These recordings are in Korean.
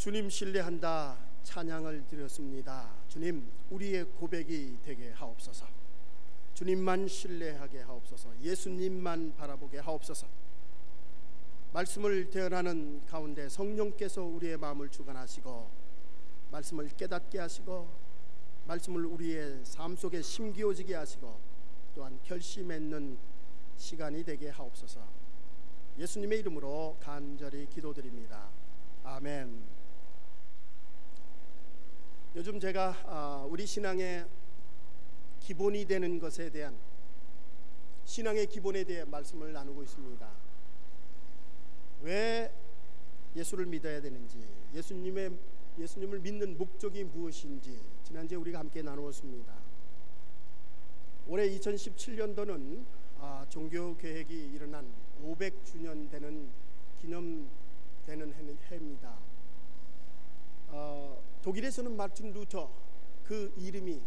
주님 신뢰한다 찬양을 드렸습니다. 주님, 우리의 고백이 되게 하옵소서. 주님만 신뢰하게 하옵소서. 예수님만 바라보게 하옵소서. 말씀을 대언하는 가운데 성령께서 우리의 마음을 주관하시고 말씀을 깨닫게 하시고 말씀을 우리의 삶 속에 심기어지게 하시고 또한 결심했는 시간이 되게 하옵소서. 예수님의 이름으로 간절히 기도드립니다. 아멘. 요즘 제가 우리 신앙의 기본이 되는 것에 대한, 신앙의 기본에 대해 말씀을 나누고 있습니다. 왜 예수를 믿어야 되는지, 예수님을 믿는 목적이 무엇인지 지난주에 우리가 함께 나누었습니다. 올해 2017년도는 종교개혁이 일어난 500주년 되는 기념되는 해입니다. 독일에서는 마틴 루터, 그 이름이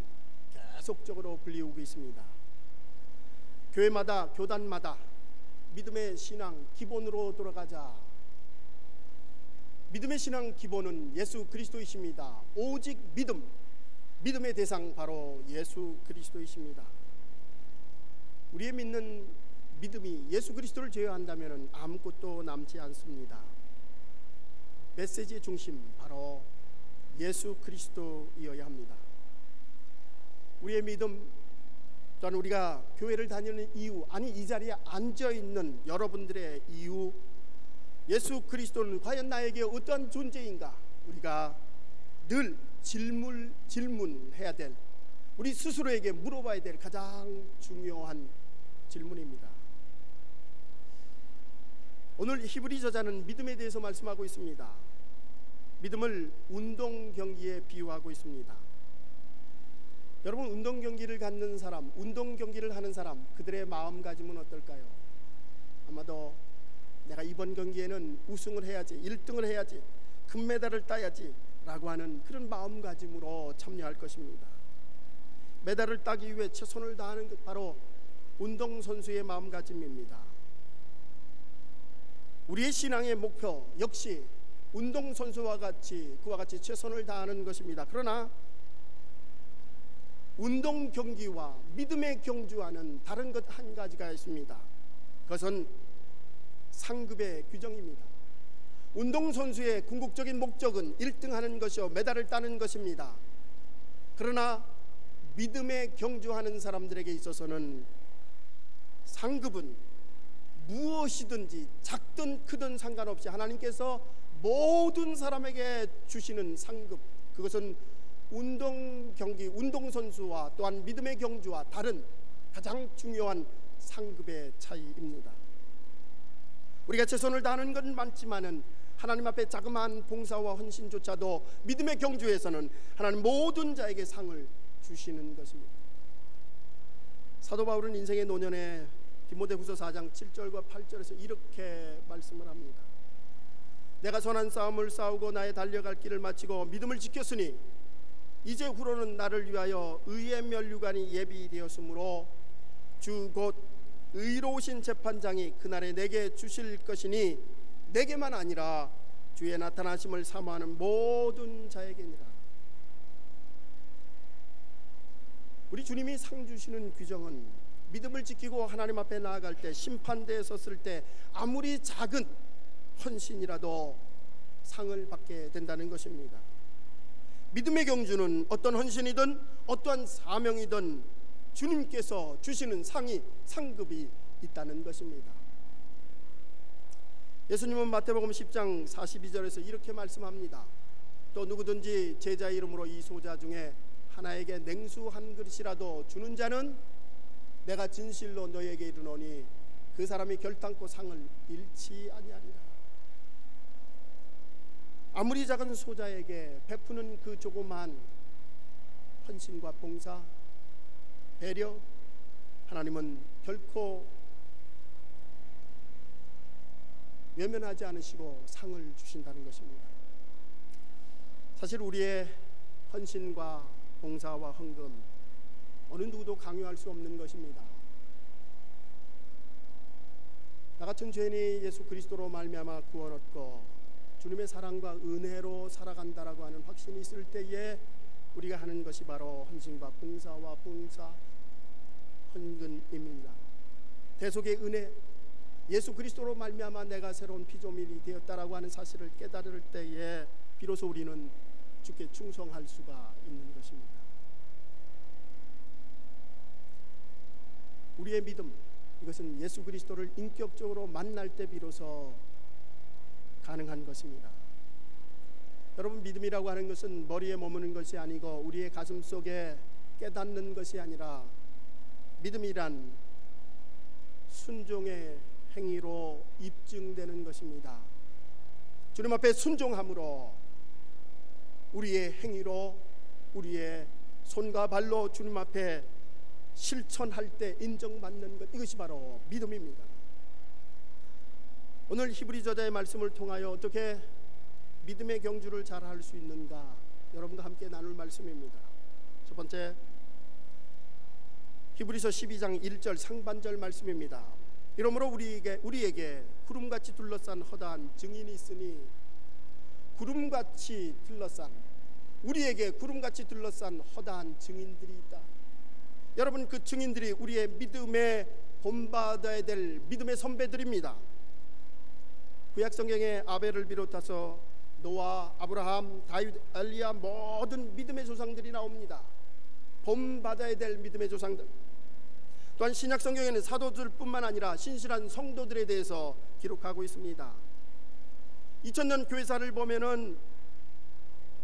계속적으로 불리우고 있습니다. 교회마다, 교단마다 믿음의 신앙 기본으로 돌아가자. 믿음의 신앙 기본은 예수 그리스도이십니다. 오직 믿음의 대상 바로 예수 그리스도이십니다. 우리의 믿는 믿음이 예수 그리스도를 제외한다면 아무것도 남지 않습니다. 메시지의 중심 바로 예수 그리스도이어야 합니다. 우리의 믿음 또한 우리가 교회를 다니는 이유, 아니 이 자리에 앉아있는 여러분들의 이유, 예수 그리스도는 과연 나에게 어떠한 존재인가, 우리가 늘 질문해야 될, 우리 스스로에게 물어봐야 될 가장 중요한 질문입니다. 오늘 히브리 저자는 믿음에 대해서 말씀하고 있습니다. 믿음을 운동 경기에 비유하고 있습니다. 여러분, 운동 경기를 갖는 사람, 운동 경기를 하는 사람, 그들의 마음가짐은 어떨까요? 아마도 내가 이번 경기에는 우승을 해야지, 1등을 해야지, 금메달을 따야지 라고 하는 그런 마음가짐으로 참여할 것입니다. 메달을 따기 위해 최선을 다하는 것, 바로 운동선수의 마음가짐입니다. 우리의 신앙의 목표 역시 운동선수와 같이, 그와 같이 최선을 다하는 것입니다. 그러나 운동 경기와 믿음의 경주와는 다른 것 한 가지가 있습니다. 그것은 상급의 규정입니다. 운동선수의 궁극적인 목적은 1등하는 것이요 메달을 따는 것입니다. 그러나 믿음의 경주하는 사람들에게 있어서는 상급은 무엇이든지 작든 크든 상관없이 하나님께서 모든 사람에게 주시는 상급, 그것은 운동 경기, 운동선수와 또한 믿음의 경주와 다른 가장 중요한 상급의 차이입니다. 우리가 최선을 다하는 건 많지만은 하나님 앞에 자그마한 봉사와 헌신조차도 믿음의 경주에서는 하나님 모든 자에게 상을 주시는 것입니다. 사도 바울은 인생의 노년에 디모데후서 4장 7절과 8절에서 이렇게 말씀을 합니다. 내가 선한 싸움을 싸우고 나의 달려갈 길을 마치고 믿음을 지켰으니 이제 후로는 나를 위하여 의의 면류관이 예비되었으므로 주 곧 의로우신 재판장이 그날에 내게 주실 것이니 내게만 아니라 주의 나타나심을 사모하는 모든 자에게니라. 우리 주님이 상 주시는 규정은 믿음을 지키고 하나님 앞에 나아갈 때, 심판대에 섰을 때 아무리 작은 헌신이라도 상을 받게 된다는 것입니다. 믿음의 경주는 어떤 헌신이든 어떠한 사명이든 주님께서 주시는 상급이 있다는 것입니다. 예수님은 마태복음 10장 42절에서 이렇게 말씀합니다. 또 누구든지 제자의 이름으로 이 소자 중에 하나에게 냉수 한 그릇이라도 주는 자는 내가 진실로 너에게 이르노니 그 사람이 결단코 상을 잃지 아니하리라. 아무리 작은 소자에게 베푸는 그 조그마한 헌신과 봉사, 배려, 하나님은 결코 외면하지 않으시고 상을 주신다는 것입니다. 사실 우리의 헌신과 봉사와 헌금, 어느 누구도 강요할 수 없는 것입니다. 나 같은 죄인이 예수 그리스도로 말미암아 구원 얻고 주님의 사랑과 은혜로 살아간다라고 하는 확신이 있을 때에 우리가 하는 것이 바로 헌신과 봉사와 봉사 헌금입니다. 대속의 은혜, 예수 그리스도로 말미암아 내가 새로운 피조물이 되었다라고 하는 사실을 깨달을 때에 비로소 우리는 주께 충성할 수가 있는 것입니다. 우리의 믿음, 이것은 예수 그리스도를 인격적으로 만날 때 비로소 가능한 것입니다. 여러분, 믿음이라고 하는 것은 머리에 머무는 것이 아니고 우리의 가슴 속에 깨닫는 것이 아니라 믿음이란 순종의 행위로 입증되는 것입니다. 주님 앞에 순종함으로 우리의 행위로 우리의 손과 발로 주님 앞에 실천할 때 인정받는 것, 이것이 바로 믿음입니다. 오늘 히브리 저자의 말씀을 통하여 어떻게 믿음의 경주를 잘 할 수 있는가, 여러분과 함께 나눌 말씀입니다. 첫 번째, 히브리서 12장 1절 상반절 말씀입니다. 이러므로 우리에게 구름같이 둘러싼 허다한 증인이 있으니, 구름같이 둘러싼, 우리에게 구름같이 둘러싼 허다한 증인들이 있다. 여러분, 그 증인들이 우리의 믿음에 본받아야 될 믿음의 선배들입니다. 구약 성경에 아벨을 비롯해서 노아, 아브라함, 다윗, 엘리야 모든 믿음의 조상들이 나옵니다. 본받아야 될 믿음의 조상들. 또한 신약 성경에는 사도들뿐만 아니라 신실한 성도들에 대해서 기록하고 있습니다. 2000년 교회사를 보면은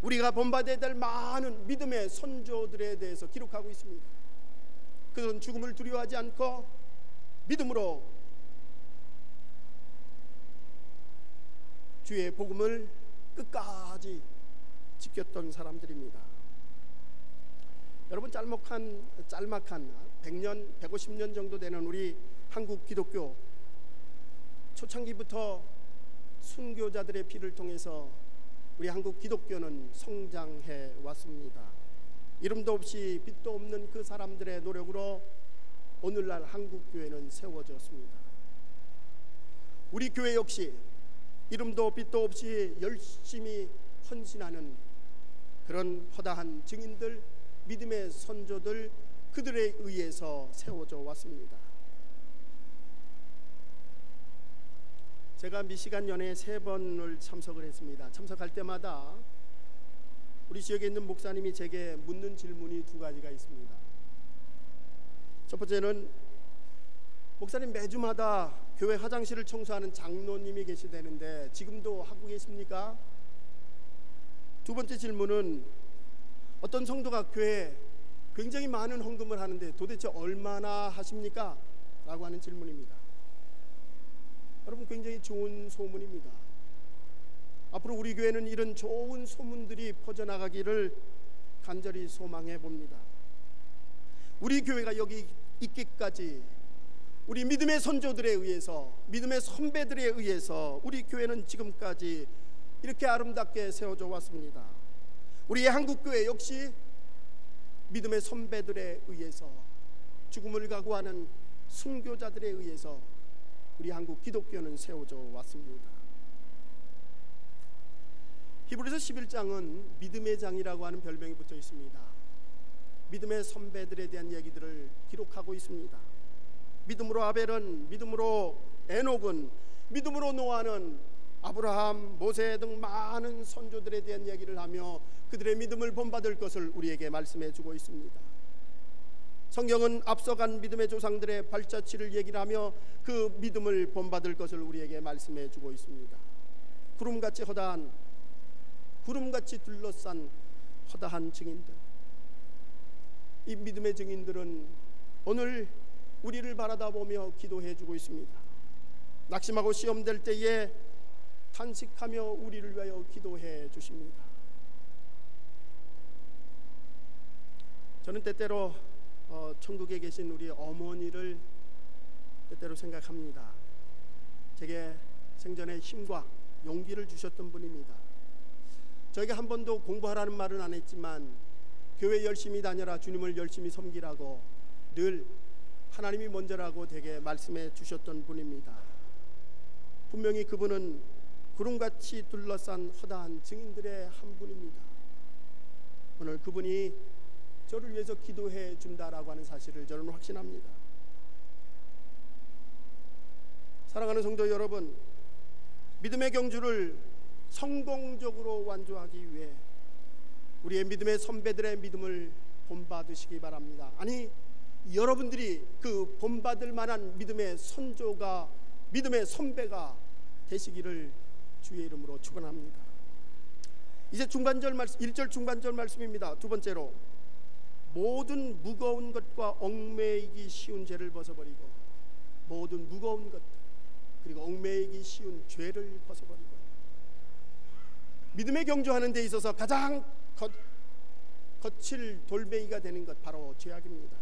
우리가 본받아야 될 많은 믿음의 선조들에 대해서 기록하고 있습니다. 그들은 죽음을 두려워하지 않고 믿음으로 주의 복음을 끝까지 지켰던 사람들입니다. 여러분, 짤막한 100년, 150년 정도 되는 우리 한국 기독교, 초창기부터 순교자들의 피를 통해서 우리 한국 기독교는 성장해 왔습니다. 이름도 없이 빛도 없는 그 사람들의 노력으로 오늘날 한국 교회는 세워졌습니다. 우리 교회 역시 이름도 빛도 없이 열심히 헌신하는 그런 허다한 증인들, 믿음의 선조들, 그들에 의해서 세워져 왔습니다. 제가 미시간 연회에 3번을 참석을 했습니다. 참석할 때마다 우리 지역에 있는 목사님이 제게 묻는 질문이 2가지가 있습니다. 첫 번째는, 목사님, 매주마다 교회 화장실을 청소하는 장로님이 계시다는데 지금도 하고 계십니까? 두 번째 질문은, 어떤 성도가 교회에 굉장히 많은 헌금을 하는데 도대체 얼마나 하십니까? 라고 하는 질문입니다. 여러분, 굉장히 좋은 소문입니다. 앞으로 우리 교회는 이런 좋은 소문들이 퍼져나가기를 간절히 소망해 봅니다. 우리 교회가 여기 있기까지 우리 믿음의 선조들에 의해서, 믿음의 선배들에 의해서 우리 교회는 지금까지 이렇게 아름답게 세워져 왔습니다. 우리의 한국교회 역시 믿음의 선배들에 의해서, 죽음을 각오하는 순교자들에 의해서 우리 한국 기독교는 세워져 왔습니다. 히브리서 11장은 믿음의 장이라고 하는 별명이 붙어 있습니다. 믿음의 선배들에 대한 얘기들을 기록하고 있습니다. 믿음으로 아벨은, 믿음으로 에녹은, 믿음으로 노아는 아브라함, 모세 등 많은 선조들에 대한 얘기를 하며 그들의 믿음을 본받을 것을 우리에게 말씀해 주고 있습니다. 성경은 앞서간 믿음의 조상들의 발자취를 얘기를 하며 그 믿음을 본받을 것을 우리에게 말씀해 주고 있습니다. 구름같이 허다한, 구름같이 둘러싼 허다한 증인들, 이 믿음의 증인들은 오늘 우리를 바라다보며 기도해 주고 있습니다. 낙심하고 시험될 때에 탄식하며 우리를 위하여 기도해 주십니다. 저는 때때로 천국에 계신 우리 어머니를 때때로 생각합니다. 제게 생전에 힘과 용기를 주셨던 분입니다. 저에게 한 번도 공부하라는 말은 안 했지만 교회 열심히 다녀라, 주님을 열심히 섬기라고 늘 하나님이 먼저라고 되게 말씀해 주셨던 분입니다. 분명히 그분은 구름같이 둘러싼 허다한 증인들의 한 분입니다. 오늘 그분이 저를 위해서 기도해 준다라고 하는 사실을 저는 확신합니다. 사랑하는 성도 여러분, 믿음의 경주를 성공적으로 완주하기 위해 우리의 믿음의 선배들의 믿음을 본받으시기 바랍니다. 아니, 여러분들이 그 본받을 만한 믿음의 선조가, 믿음의 선배가 되시기를 주의 이름으로 축원합니다. 이제 중반절 말씀, 1절 중반절 말씀입니다. 두 번째로, 모든 무거운 것과 얽매이기 쉬운 죄를 벗어버리고, 모든 무거운 것 그리고 얽매이기 쉬운 죄를 벗어버리고, 믿음의 경주하는 데 있어서 가장 거칠 돌멩이가 되는 것, 바로 죄악입니다.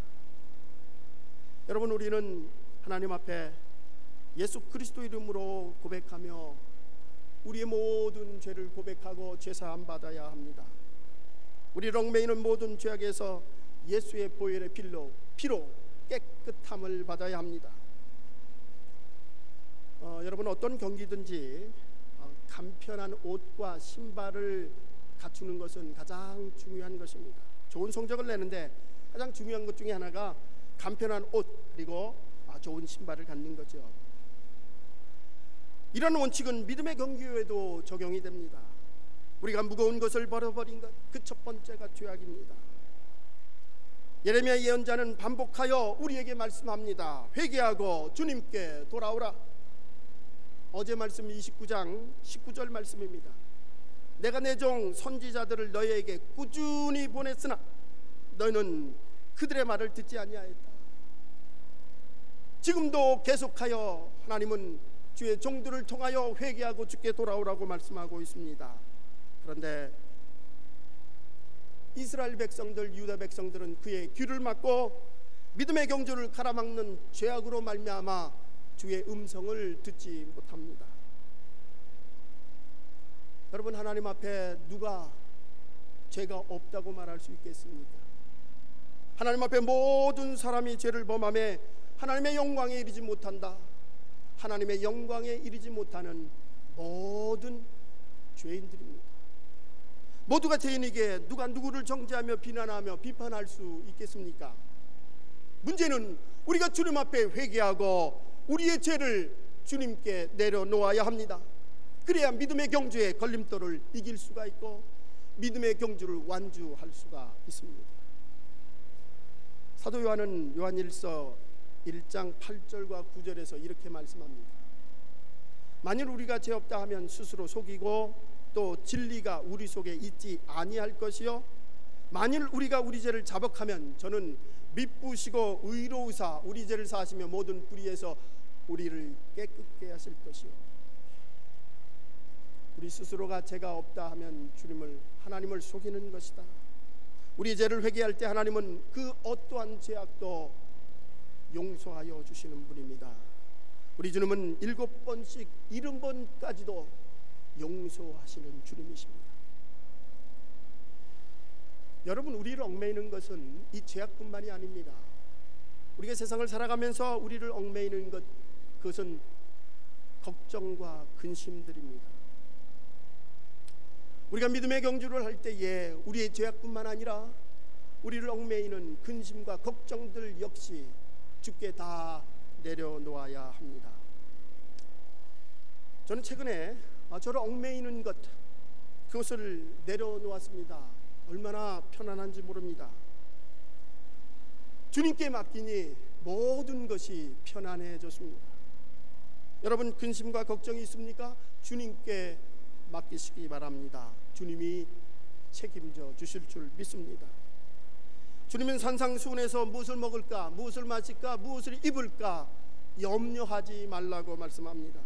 여러분, 우리는 하나님 앞에 예수 그리스도 이름으로 고백하며 우리의 모든 죄를 고백하고 죄사함 받아야 합니다. 우리를 얽매이는 모든 죄악에서 예수의 보혈의 피로 깨끗함을 받아야 합니다. 여러분, 어떤 경기든지 간편한 옷과 신발을 갖추는 것은 가장 중요한 것입니다. 좋은 성적을 내는데 가장 중요한 것 중에 하나가 간편한 옷 그리고 좋은 신발을 갖는 거죠. 이런 원칙은 믿음의 경주에도 적용이 됩니다. 우리가 무거운 것을 벗어버린 것, 그 첫 번째가 죄악입니다. 예레미야 예언자는 반복하여 우리에게 말씀합니다. 회개하고 주님께 돌아오라. 어제 말씀 29장 19절 말씀입니다. 내가 내 종 선지자들을 너희에게 꾸준히 보냈으나 너희는 그들의 말을 듣지 아니하였다. 지금도 계속하여 하나님은 주의 종들을 통하여 회개하고 주께 돌아오라고 말씀하고 있습니다. 그런데 이스라엘 백성들, 유다 백성들은 그의 귀를 막고 믿음의 경주를 가로막는 죄악으로 말미암아 주의 음성을 듣지 못합니다. 여러분, 하나님 앞에 누가 죄가 없다고 말할 수 있겠습니까? 하나님 앞에 모든 사람이 죄를 범하며 하나님의 영광에 이르지 못한다. 하나님의 영광에 이르지 못하는 모든 죄인들입니다. 모두가 죄인에게 누가 누구를 정죄하며 비난하며 비판할 수 있겠습니까? 문제는 우리가 주님 앞에 회개하고 우리의 죄를 주님께 내려놓아야 합니다. 그래야 믿음의 경주의 걸림돌을 이길 수가 있고 믿음의 경주를 완주할 수가 있습니다. 사도 요한은 요한일서 1장 8절과 9절에서 이렇게 말씀합니다. 만일 우리가 죄 없다 하면 스스로 속이고 또 진리가 우리 속에 있지 아니할 것이요, 만일 우리가 우리 죄를 자복하면 저는 미쁘시고 의로우사 우리 죄를 사하시며 모든 불의에서 우리를 깨끗게 하실 것이요. 우리 스스로가 죄가 없다 하면 하나님을 속이는 것이다. 우리 죄를 회개할 때 하나님은 그 어떠한 죄악도 용서하여 주시는 분입니다. 우리 주님은 7번씩 70번까지도 용서하시는 주님이십니다. 여러분, 우리를 얽매이는 것은 이 죄악뿐만이 아닙니다. 우리가 세상을 살아가면서 우리를 얽매이는 것, 그것은 걱정과 근심들입니다. 우리가 믿음의 경주를 할 때에 우리의 죄악뿐만 아니라 우리를 얽매이는 근심과 걱정들 역시 주께 다 내려놓아야 합니다. 저는 최근에 저를 얽매이는 것, 그것을 내려놓았습니다. 얼마나 편안한지 모릅니다. 주님께 맡기니 모든 것이 편안해졌습니다. 여러분, 근심과 걱정이 있습니까? 주님께 맡기시기 바랍니다. 주님이 책임져 주실 줄 믿습니다. 주님은 산상수훈에서 무엇을 먹을까, 무엇을 마실까, 무엇을 입을까 염려하지 말라고 말씀합니다.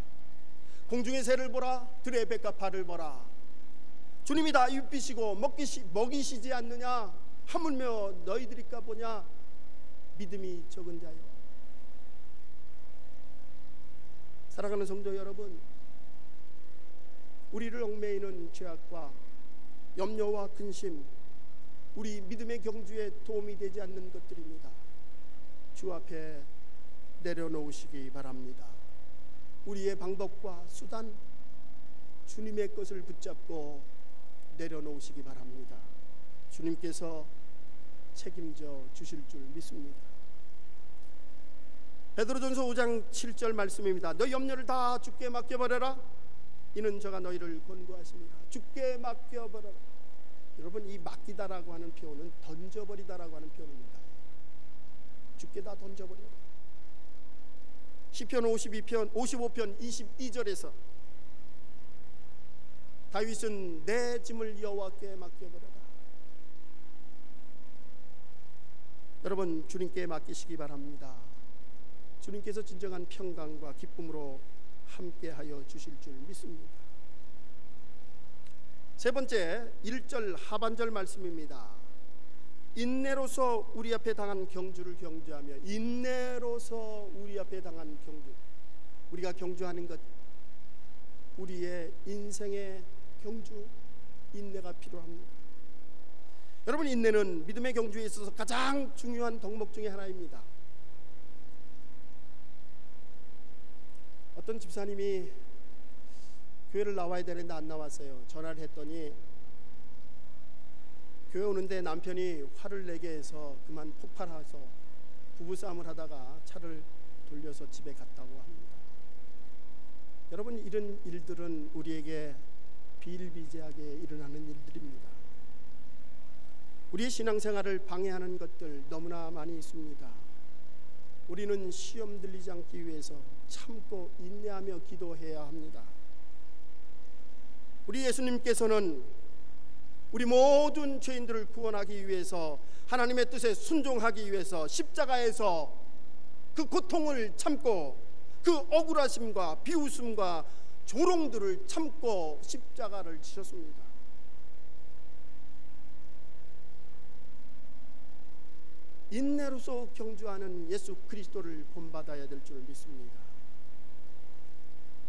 공중의 새를 보라, 들의 백합화를 보라. 주님이 다 입히시고 먹이시지 않느냐? 하물며 너희들이까 보냐? 믿음이 적은 자여. 사랑하는 성도 여러분, 우리를 얽매이는 죄악과 염려와 근심, 우리 믿음의 경주에 도움이 되지 않는 것들입니다. 주 앞에 내려놓으시기 바랍니다. 우리의 방법과 수단, 주님의 것을 붙잡고 내려놓으시기 바랍니다. 주님께서 책임져 주실 줄 믿습니다. 베드로전서 5장 7절 말씀입니다. 너 염려를 다 주께 맡겨버려라. 이는 저가 너희를 권고하십니다. 주께 맡겨버려라. 여러분, 이 맡기다라고 하는 표현은 던져버리다라고 하는 표현입니다. 주께 다 던져버려라. 시편 55편 22절에서 다윗은 내 짐을 여호와께 맡겨버려라. 여러분, 주님께 맡기시기 바랍니다. 주님께서 진정한 평강과 기쁨으로 함께하여 주실 줄 믿습니다. 세 번째, 1절 하반절 말씀입니다. 인내로서 우리 앞에 당한 경주를 경주하며, 인내로서 우리 앞에 당한 경주, 우리가 경주하는 것, 우리의 인생의 경주, 인내가 필요합니다. 여러분, 인내는 믿음의 경주에 있어서 가장 중요한 덕목 중에 하나입니다. 어떤 집사님이 교회를 나와야 되는데 안 나왔어요. 전화를 했더니 교회 오는데 남편이 화를 내게 해서 그만 폭발해서 부부싸움을 하다가 차를 돌려서 집에 갔다고 합니다. 여러분, 이런 일들은 우리에게 비일비재하게 일어나는 일들입니다. 우리의 신앙생활을 방해하는 것들 너무나 많이 있습니다. 우리는 시험 들리지 않기 위해서 참고 인내하며 기도해야 합니다. 우리 예수님께서는 우리 모든 죄인들을 구원하기 위해서, 하나님의 뜻에 순종하기 위해서 십자가에서 그 고통을 참고 그 억울하심과 비웃음과 조롱들을 참고 십자가를 지셨습니다. 인내로서 경주하는 예수 그리스도를 본받아야 될 줄 믿습니다.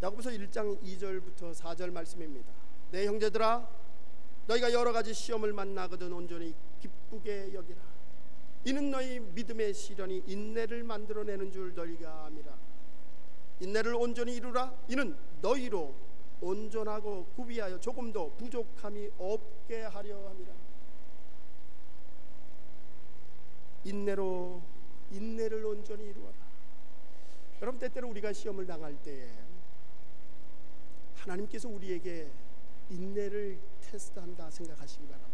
야고보서 1장 2절부터 4절 말씀입니다. 내 형제들아, 너희가 여러 가지 시험을 만나거든 온전히 기쁘게 여기라. 이는 너희 믿음의 시련이 인내를 만들어내는 줄 너희가 아미라. 인내를 온전히 이루라. 이는 너희로 온전하고 구비하여 조금도 부족함이 없게 하려 함이라. 인내를 온전히 이루어라. 여러분, 때때로 우리가 시험을 당할 때에 하나님께서 우리에게 인내를 테스트한다 생각하시기 바랍니다.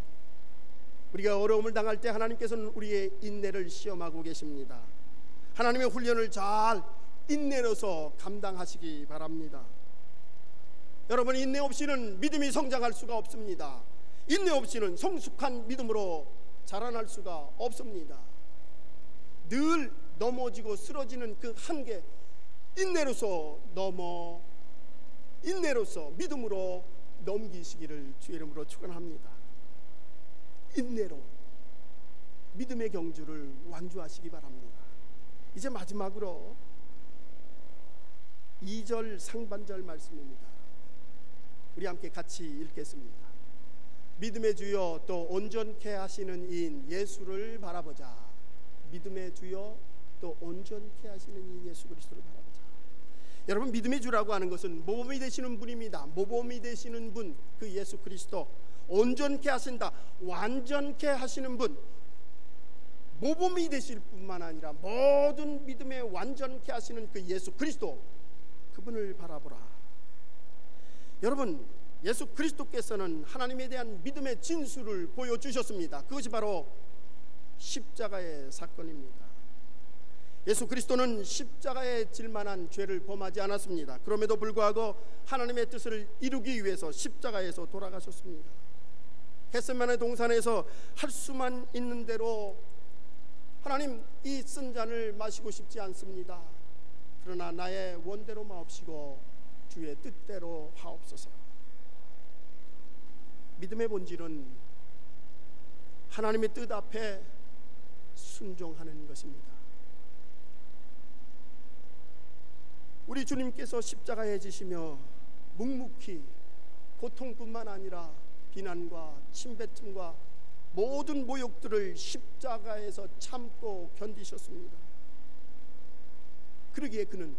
우리가 어려움을 당할 때 하나님께서는 우리의 인내를 시험하고 계십니다. 하나님의 훈련을 잘 인내로서 감당하시기 바랍니다. 여러분, 인내 없이는 믿음이 성장할 수가 없습니다. 인내 없이는 성숙한 믿음으로 자라날 수가 없습니다. 늘 넘어지고 쓰러지는 그 한계, 인내로서 믿음으로 넘기시기를 주의 이름으로 축원합니다. 인내로 믿음의 경주를 완주하시기 바랍니다. 이제 마지막으로 2절 상반절 말씀입니다. 우리 함께 같이 읽겠습니다. 믿음의 주여 또 온전케 하시는 이인 예수를 바라보자. 믿음의 주여 또 온전케 하시는 이 예수 그리스도를 바라보자. 여러분, 믿음의 주라고 하는 것은 모범이 되시는 분입니다. 모범이 되시는 분, 그 예수 그리스도. 온전케 하신다, 완전케 하시는 분, 모범이 되실 뿐만 아니라 모든 믿음에 완전케 하시는 그 예수 그리스도, 그분을 바라보라. 여러분, 예수 그리스도께서는 하나님에 대한 믿음의 진수를 보여주셨습니다. 그것이 바로 십자가의 사건입니다. 예수 그리스도는 십자가에 질 만한 죄를 범하지 않았습니다. 그럼에도 불구하고 하나님의 뜻을 이루기 위해서 십자가에서 돌아가셨습니다. 겟세마네 동산에서 할 수만 있는 대로 하나님, 이 쓴 잔을 마시고 싶지 않습니다. 그러나 나의 원대로 마옵시고 주의 뜻대로 하옵소서. 믿음의 본질은 하나님의 뜻 앞에 순종하는 것입니다. 우리 주님께서 십자가에 지시며 묵묵히 고통뿐만 아니라 비난과 침뱉음과 모든 모욕들을 십자가에서 참고 견디셨습니다. 그러기에 그는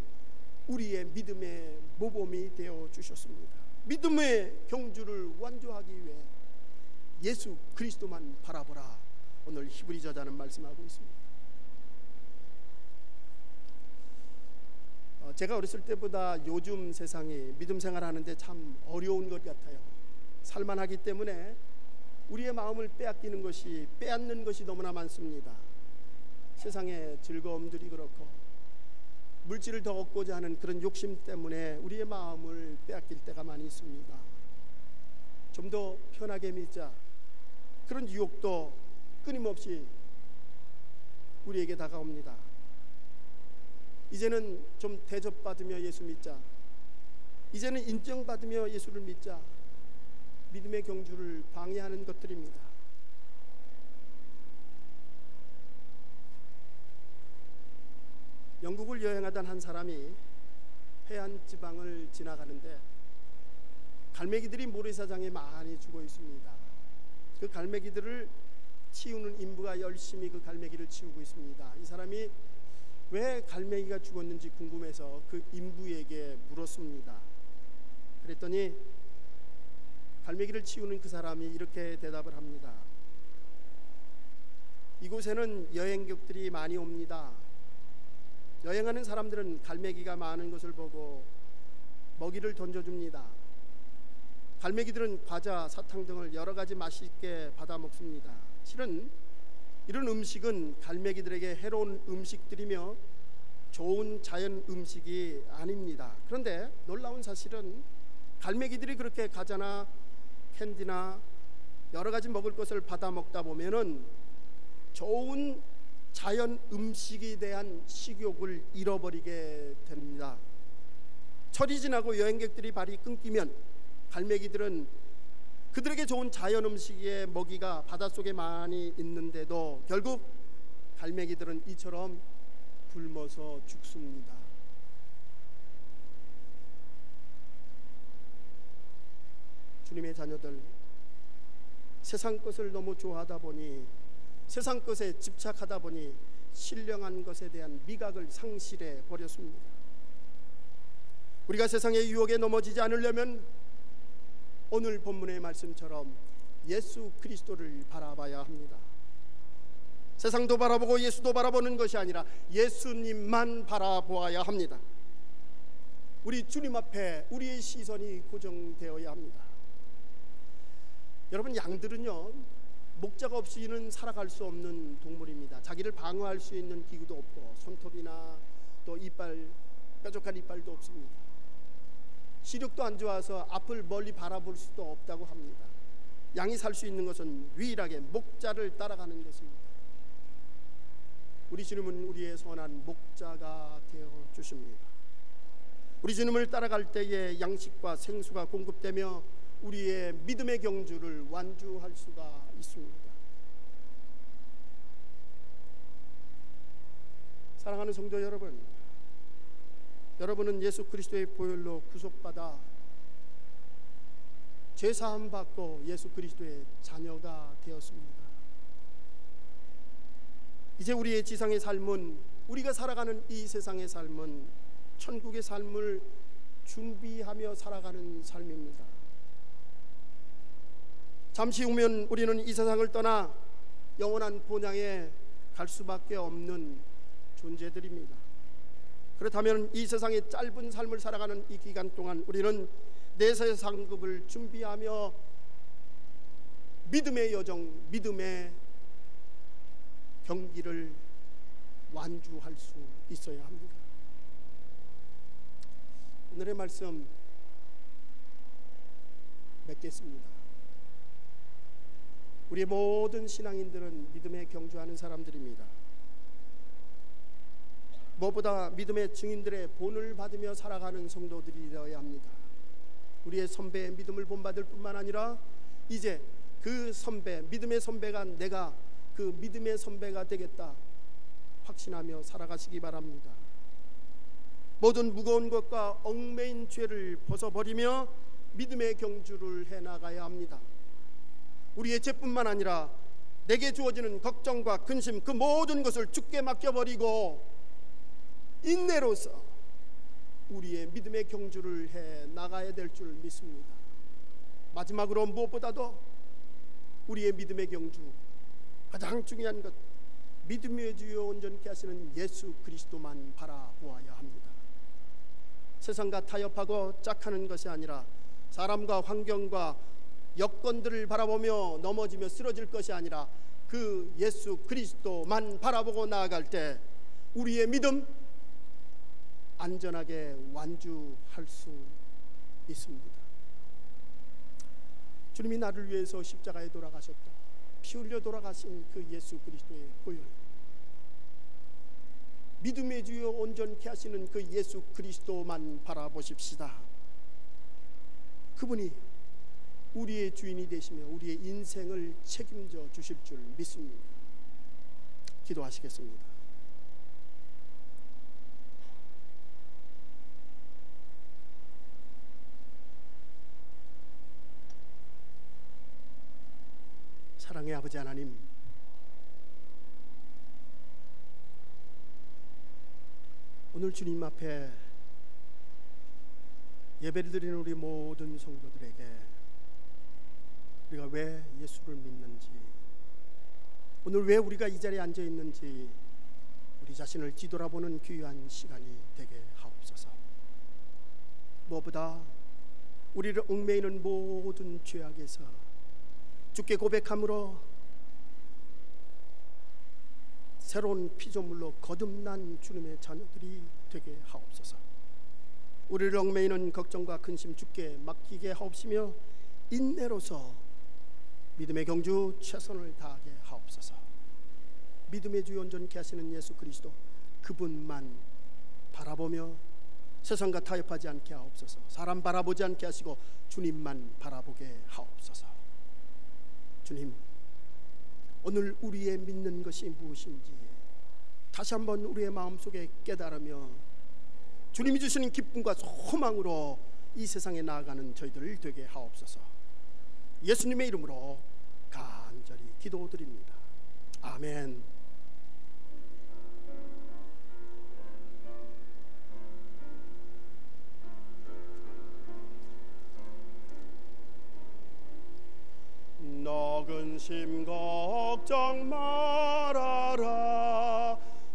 우리의 믿음의 모범이 되어 주셨습니다. 믿음의 경주를 완주하기 위해 예수 그리스도만 바라보라. 오늘 히브리 저자는 말씀하고 있습니다. 제가 어렸을 때보다 요즘 세상이 믿음 생활하는데 참 어려운 것 같아요. 살만하기 때문에 우리의 마음을 빼앗기는 것이, 빼앗는 것이 너무나 많습니다. 세상의 즐거움들이 그렇고 물질을 더 얻고자 하는 그런 욕심 때문에 우리의 마음을 빼앗길 때가 많이 있습니다. 좀 더 편하게 믿자, 그런 유혹도 끊임없이 우리에게 다가옵니다. 이제는 좀 대접받으며 예수 믿자, 이제는 인정받으며 예수를 믿자, 믿음의 경주를 방해하는 것들입니다. 영국을 여행하던 한 사람이 해안 지방을 지나가는데 갈매기들이 모래사장에 많이 죽어 있습니다. 그 갈매기들을 치우는 인부가 열심히 그 갈매기를 치우고 있습니다. 이 사람이 왜 갈매기가 죽었는지 궁금해서 그 인부에게 물었습니다. 그랬더니 갈매기를 치우는 그 사람이 이렇게 대답을 합니다. 이곳에는 여행객들이 많이 옵니다. 여행하는 사람들은 갈매기가 많은 것을 보고 먹이를 던져줍니다. 갈매기들은 과자, 사탕 등을 여러 가지 맛있게 받아 먹습니다. 실은 이런 음식은 갈매기들에게 해로운 음식들이며 좋은 자연 음식이 아닙니다. 그런데 놀라운 사실은 갈매기들이 그렇게 과자나 캔디나 여러 가지 먹을 것을 받아 먹다 보면은 좋은 자연 음식에 대한 식욕을 잃어버리게 됩니다. 철이 지나고 여행객들이 발이 끊기면 갈매기들은 그들에게 좋은 자연 음식의 먹이가 바닷속에 많이 있는데도 결국 갈매기들은 이처럼 굶어서 죽습니다. 주님의 자녀들, 세상 것을 너무 좋아하다 보니, 세상 것에 집착하다 보니 신령한 것에 대한 미각을 상실해 버렸습니다. 우리가 세상의 유혹에 넘어지지 않으려면 오늘 본문의 말씀처럼 예수 그리스도를 바라봐야 합니다. 세상도 바라보고 예수도 바라보는 것이 아니라 예수님만 바라보아야 합니다. 우리 주님 앞에 우리의 시선이 고정되어야 합니다. 여러분, 양들은요, 목자가 없이는 살아갈 수 없는 동물입니다. 자기를 방어할 수 있는 기구도 없고 손톱이나 또 이빨, 뾰족한 이빨도 없습니다. 시력도 안 좋아서 앞을 멀리 바라볼 수도 없다고 합니다. 양이 살 수 있는 것은 유일하게 목자를 따라가는 것입니다. 우리 주님은 우리의 선한 목자가 되어 주십니다. 우리 주님을 따라갈 때에 양식과 생수가 공급되며 우리의 믿음의 경주를 완주할 수가 있습니다. 사랑하는 성도 여러분, 여러분은 예수 그리스도의 보혈로 구속받아 죄사함 받고 예수 그리스도의 자녀가 되었습니다. 이제 우리의 지상의 삶은, 우리가 살아가는 이 세상의 삶은 천국의 삶을 준비하며 살아가는 삶입니다. 잠시 후면 우리는 이 세상을 떠나 영원한 본향에 갈 수밖에 없는 존재들입니다. 그렇다면 이 세상의 짧은 삶을 살아가는 이 기간 동안 우리는 내세 상급을 준비하며 믿음의 여정, 믿음의 경기를 완주할 수 있어야 합니다. 오늘의 말씀 맺겠습니다. 우리의 모든 신앙인들은 믿음에 경주하는 사람들입니다. 무엇보다 믿음의 증인들의 본을 받으며 살아가는 성도들이 되어야 합니다. 우리의 선배의 믿음을 본받을 뿐만 아니라 이제 그 선배, 믿음의 선배가 내가 그 믿음의 선배가 되겠다 확신하며 살아가시기 바랍니다. 모든 무거운 것과 얽매인 죄를 벗어버리며 믿음의 경주를 해나가야 합니다. 우리의 죄뿐만 아니라 내게 주어지는 걱정과 근심, 그 모든 것을 주께 맡겨버리고 인내로서 우리의 믿음의 경주를 해 나가야 될 줄 믿습니다. 마지막으로 무엇보다도 우리의 믿음의 경주, 가장 중요한 것, 믿음의 주요 온전케 하시는 예수 그리스도만 바라보아야 합니다. 세상과 타협하고 짝하는 것이 아니라, 사람과 환경과 여건들을 바라보며 넘어지며 쓰러질 것이 아니라, 그 예수 그리스도만 바라보고 나아갈 때 우리의 믿음 안전하게 완주할 수 있습니다. 주님이 나를 위해서 십자가에 돌아가셨다. 피 흘려 돌아가신 그 예수 그리스도의 보혈, 믿음의 주요 온전케 하시는 그 예수 그리스도만 바라보십시다. 그분이 우리의 주인이 되시며 우리의 인생을 책임져 주실 줄 믿습니다. 기도하시겠습니다. 사랑의 아버지 하나님, 오늘 주님 앞에 예배를 드리는 우리 모든 성도들에게 우리가 왜 예수를 믿는지, 오늘 왜 우리가 이 자리에 앉아 있는지 우리 자신을 뒤돌아보는 귀한 시간이 되게 하옵소서. 무엇보다 우리를 얽매이는 모든 죄악에서 주께 고백함으로 새로운 피조물로 거듭난 주님의 자녀들이 되게 하옵소서. 우리를 얽매이는 걱정과 근심 주께 맡기게 하옵시며 인내로서 믿음의 경주 최선을 다하게 하옵소서. 믿음의 주 온전케 하시는 예수 그리스도, 그분만 바라보며 세상과 타협하지 않게 하옵소서. 사람 바라보지 않게 하시고 주님만 바라보게 하옵소서. 주님, 오늘 우리의 믿는 것이 무엇인지 다시 한번 우리의 마음속에 깨달으며 주님이 주시는 기쁨과 소망으로 이 세상에 나아가는 저희들 되게 하옵소서. 예수님의 이름으로 간절히 기도드립니다. 아멘. 너 근심 걱정 말아라.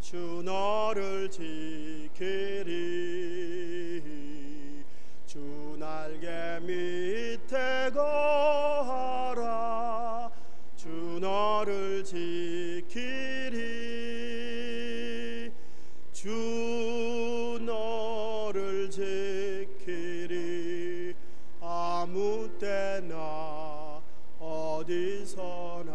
주 너를 지키리. 주 날개 밑에 거하라. 주 너를 지키리. 주 너를 지키리. 아무 때나 어디서나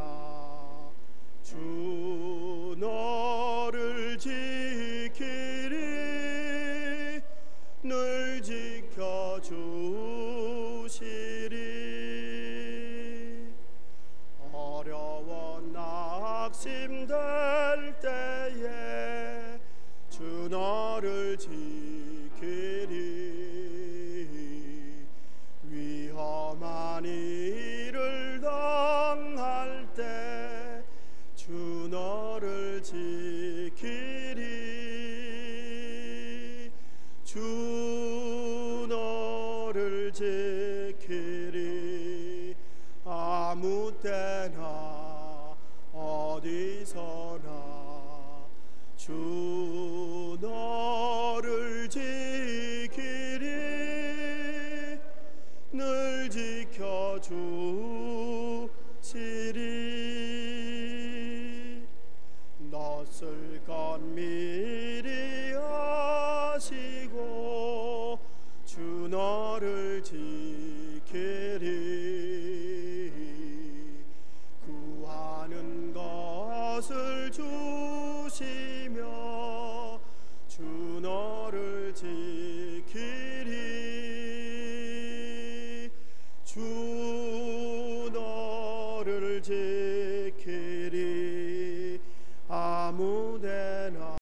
주 너를 지키리. 늘 지켜주시리. 어려워 낙심될 때에 주 너를 지키리. 위험한 일을 당할 때 주 너를 지키리. 주 너를 지키리. 아무 때나 어디서나 주 너를 지키리. 늘 지켜주시리. 낯을 건 미리 아시고 주 너를 지키리. 구하는 것을 주시며 주 너를 지키리. 주 너를 지키리.